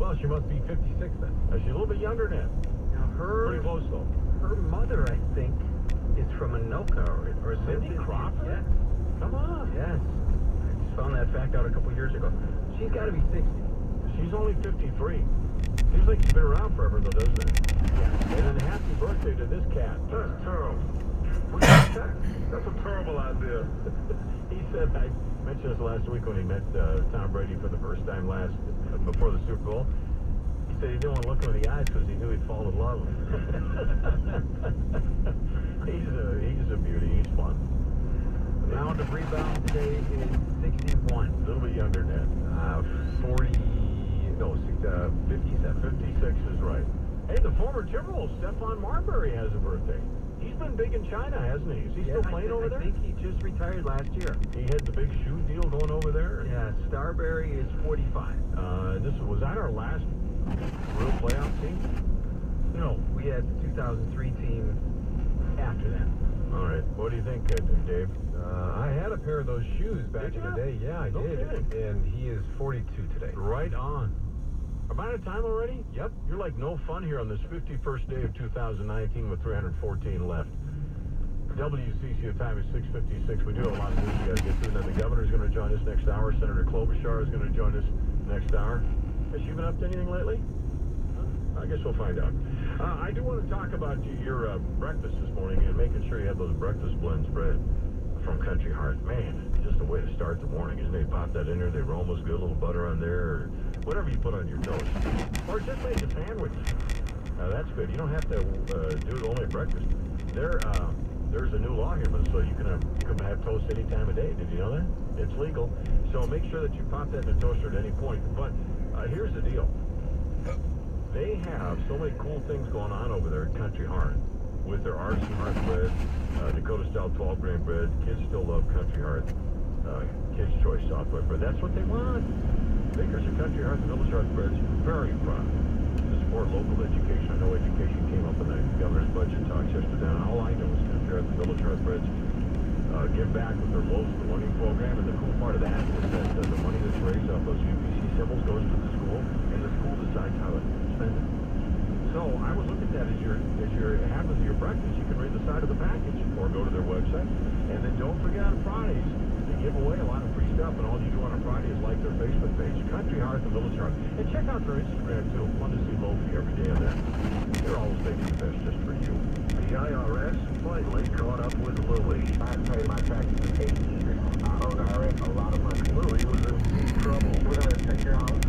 Well, she must be 56 then. She's a little bit younger than that. Now, Pretty close, though. her mother, I think, is from Anoka or Cindy Crawford? Yes. Come on. Yes. I just found that fact out a couple years ago. She's got to be 60. She's only 53. Seems like she's been around forever, though, doesn't it? Yeah. And then happy birthday to this cat. That's terrible. That's a terrible idea. He said, I mentioned this last week when he met Tom Brady for the first time before the Super Bowl. He said he didn't want to look him in the eyes because he knew he'd fall in love. He's a beauty. He's fun. The amount of rebound today is 61. A little bit younger than that. 57. 56 is right. Hey, the former Timberwolves, Stephon Marbury, has a birthday. He's been big in China, hasn't he? Is he still playing over there? I think he just retired last year. He had the big shoe deal going over there? Yeah, Starbury is 45. Was that our last real playoff team? No, we had the 2003 team after that. All right. What do you think, Dave? I had a pair of those shoes back in the day. Yeah, I No did. kidding. And he is 42 today. Right on. About a time already? Yep. You're like no fun here on this 51st day of 2019 with 314 left. WCCO time is 6:56. We do have a lot of news we got to get through. Then the governor's going to join us next hour. Senator Klobuchar is going to join us next hour. Has she been up to anything lately? I guess we'll find out. I do want to talk about your breakfast this morning and making sure you have those breakfast blends bread from Country Heart. Man, just a way to start the morning, isn't it? Pop that in there. They roll almost good. A little butter on there, or whatever you put on your toast. Or just make a sandwich. That's good. You don't have to do it only at breakfast. There's a new law here, so you can have toast any time of day. Did you know that? It's legal. So make sure that you pop that in the toaster at any point. But here's the deal. They have so many cool things going on over there at Country Heart with their Artisan Heart bread, Dakota-style 12-grain bread. Kids still love Country Heart. Kids' Choice software bread. That's what they want. Makers of Country Heart and Village Heart breads, very proud to support local education. I know education came up in the governor's budget talks yesterday, and all I know is Country Heart and Village Heart breads give back with their Loaves for Learning program, and the cool part of that is that the money that's raised off those UPC symbols goes to the school, and the school decides how to spend it. So I would look at that as you're having your breakfast. You can read the side of the package or go to their website. And then don't forget on Fridays, they give away a lot of free stuff, and all you do on a Friday is like their Facebook page, Country Heart and Village Heart. And check out their Instagram too. Fun to see Lofi every day on that. They're always making the best just for you. The IRS finally caught up with Louie. I paid my taxes in 8 years. I owed the IRS a lot of money. Louie was in deep trouble. We're going to take your house.